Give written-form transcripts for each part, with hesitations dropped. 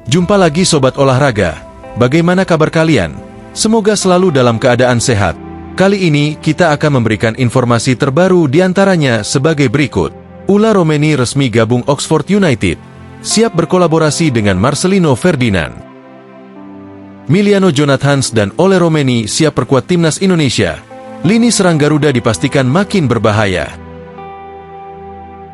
Jumpa lagi Sobat Olahraga. Bagaimana kabar kalian? Semoga selalu dalam keadaan sehat. Kali ini kita akan memberikan informasi terbaru diantaranya sebagai berikut. Ula Romeni resmi gabung Oxford United. Siap berkolaborasi dengan Marcelino Ferdinand. Miliano Jonathans dan Ole Romeni siap perkuat timnas Indonesia. Lini serang Garuda dipastikan makin berbahaya.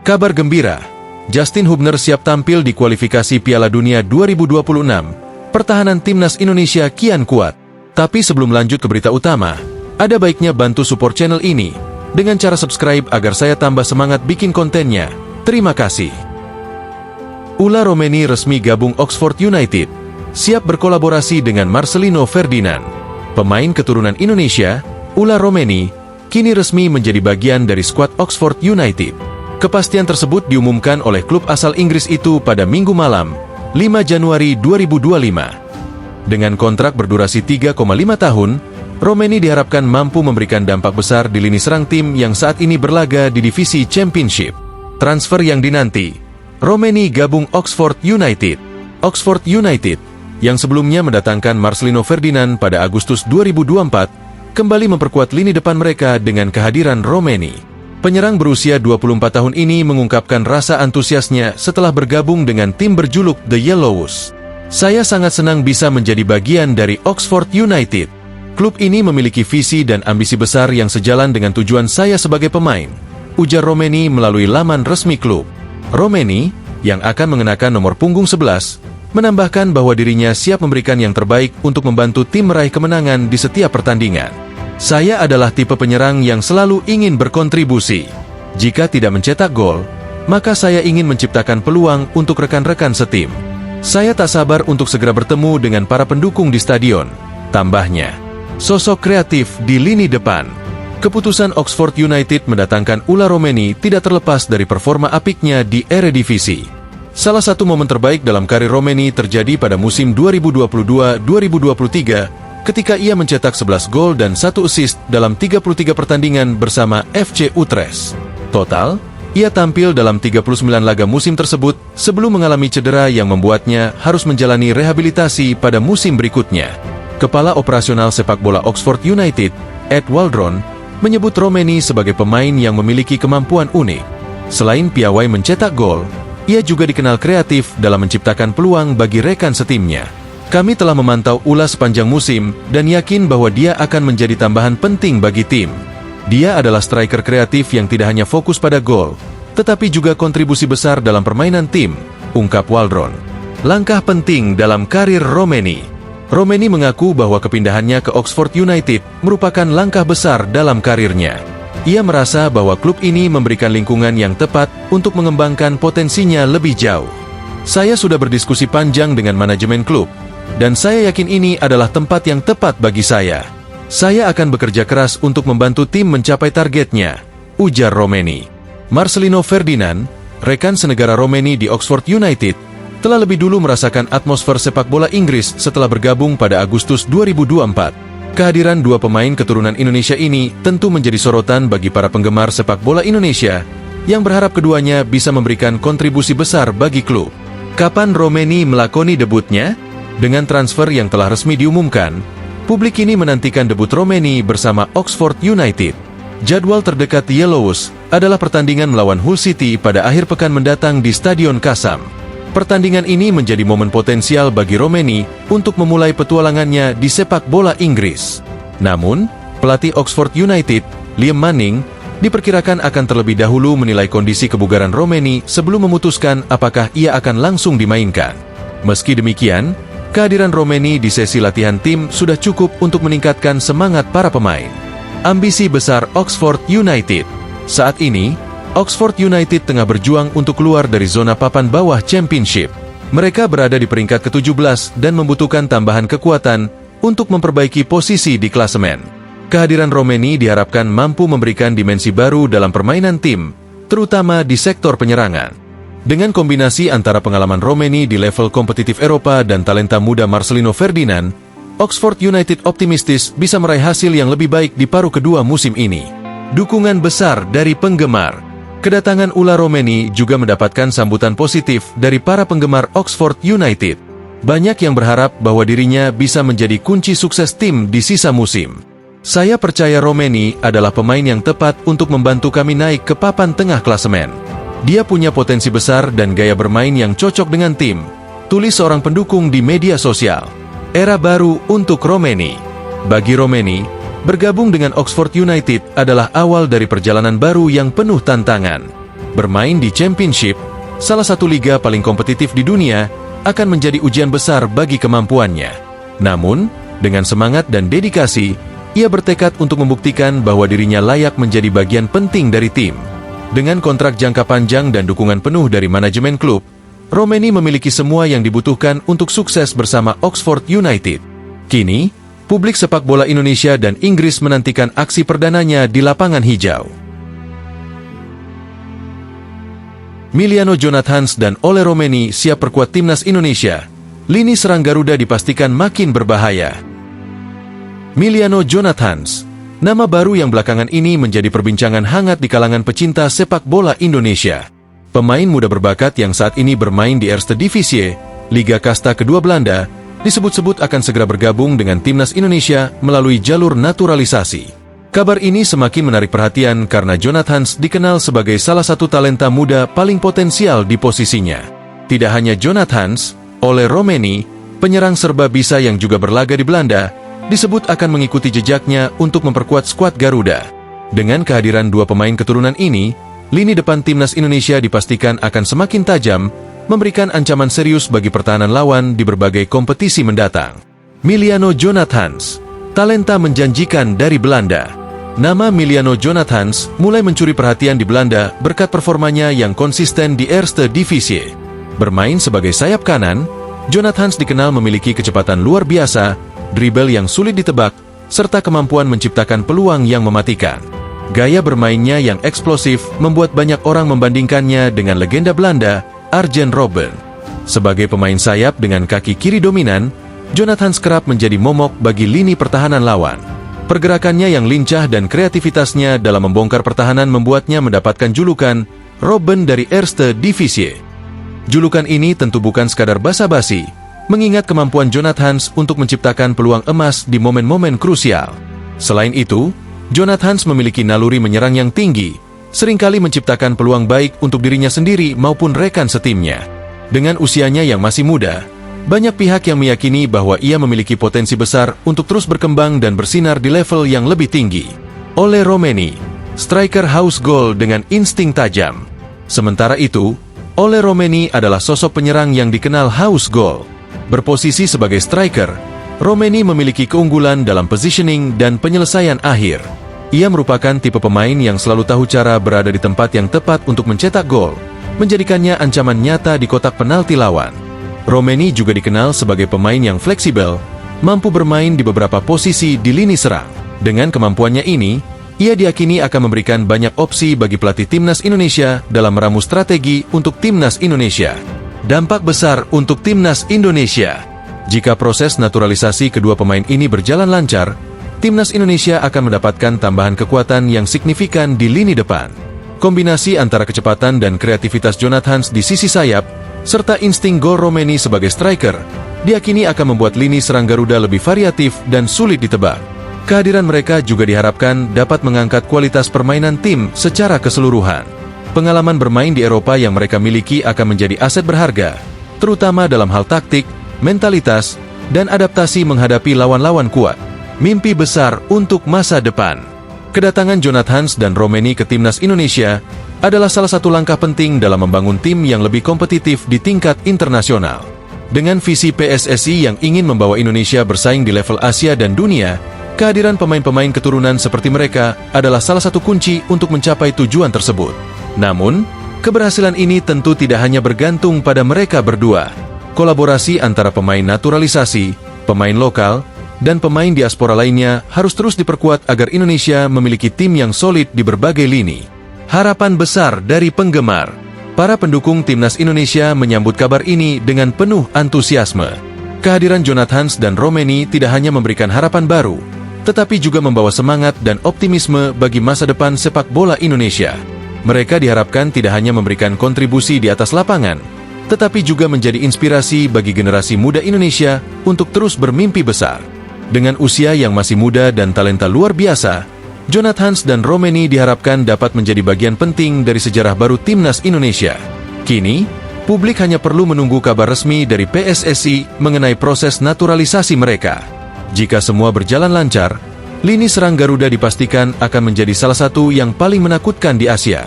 Kabar gembira, Justin Hubner siap tampil di kualifikasi Piala Dunia 2026. Pertahanan timnas Indonesia kian kuat. Tapi sebelum lanjut ke berita utama, ada baiknya bantu support channel ini dengan cara subscribe agar saya tambah semangat bikin kontennya. Terima kasih. Ula Romeni resmi gabung Oxford United. Siap berkolaborasi dengan Marcelino Ferdinand. Pemain keturunan Indonesia, Ula Romeni, kini resmi menjadi bagian dari skuad Oxford United. Kepastian tersebut diumumkan oleh klub asal Inggris itu pada Minggu malam, 5 Januari 2025. Dengan kontrak berdurasi 3,5 tahun, Romeni diharapkan mampu memberikan dampak besar di lini serang tim yang saat ini berlaga di divisi Championship. Transfer yang dinanti, Romeni gabung Oxford United. Oxford United, yang sebelumnya mendatangkan Marcelino Ferdinand pada Agustus 2024, kembali memperkuat lini depan mereka dengan kehadiran Romeni. Penyerang berusia 24 tahun ini mengungkapkan rasa antusiasnya setelah bergabung dengan tim berjuluk The Yellows. Saya sangat senang bisa menjadi bagian dari Oxford United. Klub ini memiliki visi dan ambisi besar yang sejalan dengan tujuan saya sebagai pemain, ujar Romeni melalui laman resmi klub. Romeni, yang akan mengenakan nomor punggung 11, menambahkan bahwa dirinya siap memberikan yang terbaik untuk membantu tim meraih kemenangan di setiap pertandingan. Saya adalah tipe penyerang yang selalu ingin berkontribusi. Jika tidak mencetak gol, maka saya ingin menciptakan peluang untuk rekan-rekan setim. Saya tak sabar untuk segera bertemu dengan para pendukung di stadion, tambahnya. Sosok kreatif di lini depan. Keputusan Oxford United mendatangkan Ula Romeni tidak terlepas dari performa apiknya di Eredivisie. Salah satu momen terbaik dalam karir Romeni terjadi pada musim 2022-2023, ketika ia mencetak 11 gol dan 1 assist dalam 33 pertandingan bersama FC Utrecht. Total, ia tampil dalam 39 laga musim tersebut sebelum mengalami cedera yang membuatnya harus menjalani rehabilitasi pada musim berikutnya. Kepala Operasional Sepak Bola Oxford United, Ed Waldron, menyebut Romeni sebagai pemain yang memiliki kemampuan unik. Selain piawai mencetak gol, ia juga dikenal kreatif dalam menciptakan peluang bagi rekan setimnya. Kami telah memantau Ula sepanjang musim dan yakin bahwa dia akan menjadi tambahan penting bagi tim. Dia adalah striker kreatif yang tidak hanya fokus pada gol, tetapi juga kontribusi besar dalam permainan tim, ungkap Waldron. Langkah penting dalam karir Romeni. Romeni mengaku bahwa kepindahannya ke Oxford United merupakan langkah besar dalam karirnya. Ia merasa bahwa klub ini memberikan lingkungan yang tepat untuk mengembangkan potensinya lebih jauh. Saya sudah berdiskusi panjang dengan manajemen klub, dan saya yakin ini adalah tempat yang tepat bagi saya. Saya akan bekerja keras untuk membantu tim mencapai targetnya, ujar Romeni. Marcelino Ferdinand, rekan senegara Romeni di Oxford United, telah lebih dulu merasakan atmosfer sepak bola Inggris setelah bergabung pada Agustus 2024. Kehadiran dua pemain keturunan Indonesia ini tentu menjadi sorotan bagi para penggemar sepak bola Indonesia, yang berharap keduanya bisa memberikan kontribusi besar bagi klub. Kapan Romeni melakoni debutnya? Dengan transfer yang telah resmi diumumkan, publik ini menantikan debut Romeni bersama Oxford United. Jadwal terdekat Yellows adalah pertandingan melawan Hull City pada akhir pekan mendatang di Stadion Kasam. Pertandingan ini menjadi momen potensial bagi Romeni untuk memulai petualangannya di sepak bola Inggris. Namun, pelatih Oxford United, Liam Manning, diperkirakan akan terlebih dahulu menilai kondisi kebugaran Romeni sebelum memutuskan apakah ia akan langsung dimainkan. Meski demikian, kehadiran Romeni di sesi latihan tim sudah cukup untuk meningkatkan semangat para pemain. Ambisi besar Oxford United. Saat ini, Oxford United tengah berjuang untuk keluar dari zona papan bawah Championship. Mereka berada di peringkat ke-17 dan membutuhkan tambahan kekuatan untuk memperbaiki posisi di klasemen. Kehadiran Romeni diharapkan mampu memberikan dimensi baru dalam permainan tim, terutama di sektor penyerangan. Dengan kombinasi antara pengalaman Romeni di level kompetitif Eropa dan talenta muda Marcelino Ferdinand, Oxford United optimistis bisa meraih hasil yang lebih baik di paruh kedua musim ini. Dukungan besar dari penggemar. Kedatangan Ula Romeni juga mendapatkan sambutan positif dari para penggemar Oxford United. Banyak yang berharap bahwa dirinya bisa menjadi kunci sukses tim di sisa musim. Saya percaya Romeni adalah pemain yang tepat untuk membantu kami naik ke papan tengah klasemen. Dia punya potensi besar dan gaya bermain yang cocok dengan tim, tulis seorang pendukung di media sosial. Era baru untuk Romeni. Bagi Romeni, bergabung dengan Oxford United adalah awal dari perjalanan baru yang penuh tantangan. Bermain di Championship, salah satu liga paling kompetitif di dunia, akan menjadi ujian besar bagi kemampuannya. Namun, dengan semangat dan dedikasi, ia bertekad untuk membuktikan bahwa dirinya layak menjadi bagian penting dari tim. Dengan kontrak jangka panjang dan dukungan penuh dari manajemen klub, Romeni memiliki semua yang dibutuhkan untuk sukses bersama Oxford United. Kini, publik sepak bola Indonesia dan Inggris menantikan aksi perdananya di lapangan hijau. Miliano Jonathans dan Ole Romeni siap perkuat timnas Indonesia. Lini serang Garuda dipastikan makin berbahaya. Miliano Jonathans, nama baru yang belakangan ini menjadi perbincangan hangat di kalangan pecinta sepak bola Indonesia. Pemain muda berbakat yang saat ini bermain di Eerste Divisie, Liga Kasta kedua Belanda, disebut-sebut akan segera bergabung dengan timnas Indonesia melalui jalur naturalisasi. Kabar ini semakin menarik perhatian karena Jonathans dikenal sebagai salah satu talenta muda paling potensial di posisinya. Tidak hanya Jonathans, Ole Romeni, penyerang serba bisa yang juga berlaga di Belanda, disebut akan mengikuti jejaknya untuk memperkuat skuad Garuda. Dengan kehadiran dua pemain keturunan ini, lini depan timnas Indonesia dipastikan akan semakin tajam, memberikan ancaman serius bagi pertahanan lawan di berbagai kompetisi mendatang. Miliano Jonathans, talenta menjanjikan dari Belanda. Nama Miliano Jonathans mulai mencuri perhatian di Belanda berkat performanya yang konsisten di Eerste Divisie. Bermain sebagai sayap kanan, Jonathans dikenal memiliki kecepatan luar biasa, dribble yang sulit ditebak, serta kemampuan menciptakan peluang yang mematikan. Gaya bermainnya yang eksplosif membuat banyak orang membandingkannya dengan legenda Belanda, Arjen Robben. Sebagai pemain sayap dengan kaki kiri dominan, Jonathans kerap menjadi momok bagi lini pertahanan lawan. Pergerakannya yang lincah dan kreativitasnya dalam membongkar pertahanan membuatnya mendapatkan julukan Robben dari Eerste Divisie. Julukan ini tentu bukan sekadar basa-basi, mengingat kemampuan Jonathans untuk menciptakan peluang emas di momen-momen krusial. Selain itu, Jonathans memiliki naluri menyerang yang tinggi, seringkali menciptakan peluang baik untuk dirinya sendiri maupun rekan setimnya. Dengan usianya yang masih muda, banyak pihak yang meyakini bahwa ia memiliki potensi besar untuk terus berkembang dan bersinar di level yang lebih tinggi. Ole Romeni, striker house goal dengan insting tajam. Sementara itu, Ole Romeni adalah sosok penyerang yang dikenal house goal. Berposisi sebagai striker, Romeni memiliki keunggulan dalam positioning dan penyelesaian akhir. Ia merupakan tipe pemain yang selalu tahu cara berada di tempat yang tepat untuk mencetak gol, menjadikannya ancaman nyata di kotak penalti lawan. Romeni juga dikenal sebagai pemain yang fleksibel, mampu bermain di beberapa posisi di lini serang. Dengan kemampuannya ini, ia diyakini akan memberikan banyak opsi bagi pelatih timnas Indonesia dalam meramu strategi untuk timnas Indonesia. Dampak besar untuk timnas Indonesia. Jika proses naturalisasi kedua pemain ini berjalan lancar, timnas Indonesia akan mendapatkan tambahan kekuatan yang signifikan di lini depan. Kombinasi antara kecepatan dan kreativitas Jonathans di sisi sayap, serta insting gol Romeni sebagai striker, diyakini akan membuat lini serang Garuda lebih variatif dan sulit ditebak. Kehadiran mereka juga diharapkan dapat mengangkat kualitas permainan tim secara keseluruhan. Pengalaman bermain di Eropa yang mereka miliki akan menjadi aset berharga, terutama dalam hal taktik, mentalitas, dan adaptasi menghadapi lawan-lawan kuat. Mimpi besar untuk masa depan. Kedatangan Jonathans dan Romeni ke timnas Indonesia adalah salah satu langkah penting dalam membangun tim yang lebih kompetitif di tingkat internasional. Dengan visi PSSI yang ingin membawa Indonesia bersaing di level Asia dan dunia, kehadiran pemain-pemain keturunan seperti mereka adalah salah satu kunci untuk mencapai tujuan tersebut. Namun, keberhasilan ini tentu tidak hanya bergantung pada mereka berdua. Kolaborasi antara pemain naturalisasi, pemain lokal, dan pemain diaspora lainnya harus terus diperkuat agar Indonesia memiliki tim yang solid di berbagai lini. Harapan besar dari penggemar. Para pendukung timnas Indonesia menyambut kabar ini dengan penuh antusiasme. Kehadiran Jonathans dan Romeni tidak hanya memberikan harapan baru, tetapi juga membawa semangat dan optimisme bagi masa depan sepak bola Indonesia. Mereka diharapkan tidak hanya memberikan kontribusi di atas lapangan, tetapi juga menjadi inspirasi bagi generasi muda Indonesia untuk terus bermimpi besar. Dengan usia yang masih muda dan talenta luar biasa, Jonathans dan Romeni diharapkan dapat menjadi bagian penting dari sejarah baru Timnas Indonesia. Kini, publik hanya perlu menunggu kabar resmi dari PSSI mengenai proses naturalisasi mereka. Jika semua berjalan lancar, lini serang Garuda dipastikan akan menjadi salah satu yang paling menakutkan di Asia.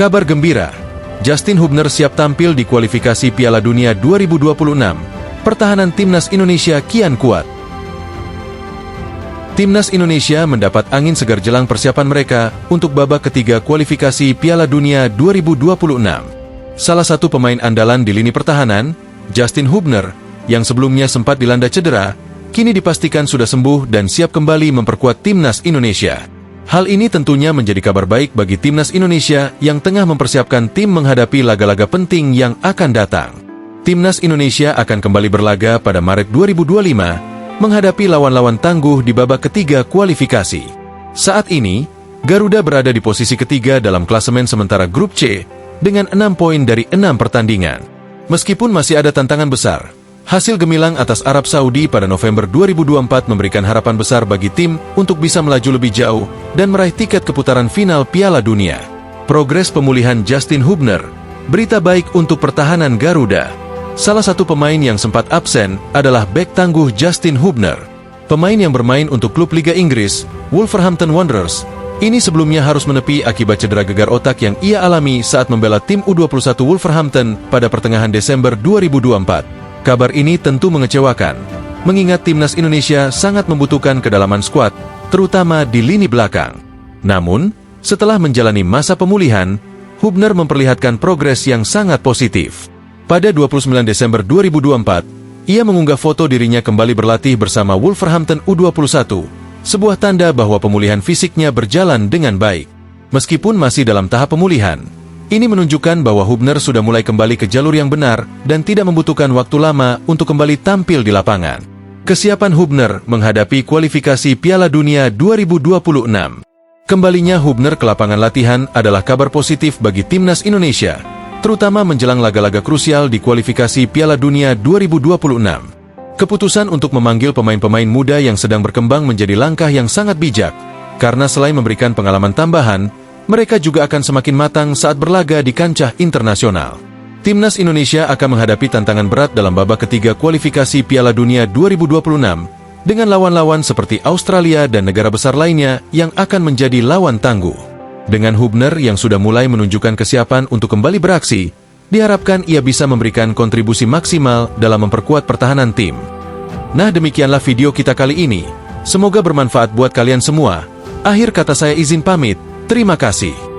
Kabar gembira, Justin Hubner siap tampil di kualifikasi Piala Dunia 2026. Pertahanan Timnas Indonesia kian kuat. Timnas Indonesia mendapat angin segar jelang persiapan mereka untuk babak ketiga kualifikasi Piala Dunia 2026. Salah satu pemain andalan di lini pertahanan, Justin Hubner, yang sebelumnya sempat dilanda cedera, kini dipastikan sudah sembuh dan siap kembali memperkuat Timnas Indonesia. Hal ini tentunya menjadi kabar baik bagi Timnas Indonesia yang tengah mempersiapkan tim menghadapi laga-laga penting yang akan datang. Timnas Indonesia akan kembali berlaga pada Maret 2025, menghadapi lawan-lawan tangguh di babak ketiga kualifikasi. Saat ini, Garuda berada di posisi ketiga dalam klasemen sementara Grup C, dengan 6 poin dari 6 pertandingan. Meskipun masih ada tantangan besar, hasil gemilang atas Arab Saudi pada November 2024 memberikan harapan besar bagi tim untuk bisa melaju lebih jauh dan meraih tiket keputaran final Piala Dunia. Progres pemulihan Justin Hubner, berita baik untuk pertahanan Garuda. Salah satu pemain yang sempat absen adalah bek tangguh Justin Hubner. Pemain yang bermain untuk klub Liga Inggris, Wolverhampton Wanderers, ini sebelumnya harus menepi akibat cedera gegar otak yang ia alami saat membela tim U21 Wolverhampton pada pertengahan Desember 2024. Kabar ini tentu mengecewakan, mengingat Timnas Indonesia sangat membutuhkan kedalaman skuad, terutama di lini belakang. Namun, setelah menjalani masa pemulihan, Hubner memperlihatkan progres yang sangat positif. Pada 29 Desember 2024, ia mengunggah foto dirinya kembali berlatih bersama Wolverhampton U21, sebuah tanda bahwa pemulihan fisiknya berjalan dengan baik. Meskipun masih dalam tahap pemulihan, ini menunjukkan bahwa Hubner sudah mulai kembali ke jalur yang benar dan tidak membutuhkan waktu lama untuk kembali tampil di lapangan. Kesiapan Hubner menghadapi kualifikasi Piala Dunia 2026. Kembalinya Hubner ke lapangan latihan adalah kabar positif bagi Timnas Indonesia, terutama menjelang laga-laga krusial di kualifikasi Piala Dunia 2026. Keputusan untuk memanggil pemain-pemain muda yang sedang berkembang menjadi langkah yang sangat bijak, karena selain memberikan pengalaman tambahan, mereka juga akan semakin matang saat berlaga di kancah internasional. Timnas Indonesia akan menghadapi tantangan berat dalam babak ketiga kualifikasi Piala Dunia 2026, dengan lawan-lawan seperti Australia dan negara besar lainnya yang akan menjadi lawan tangguh. Dengan Hubner yang sudah mulai menunjukkan kesiapan untuk kembali beraksi, diharapkan ia bisa memberikan kontribusi maksimal dalam memperkuat pertahanan tim. Nah, demikianlah video kita kali ini. Semoga bermanfaat buat kalian semua. Akhir kata saya izin pamit. Terima kasih.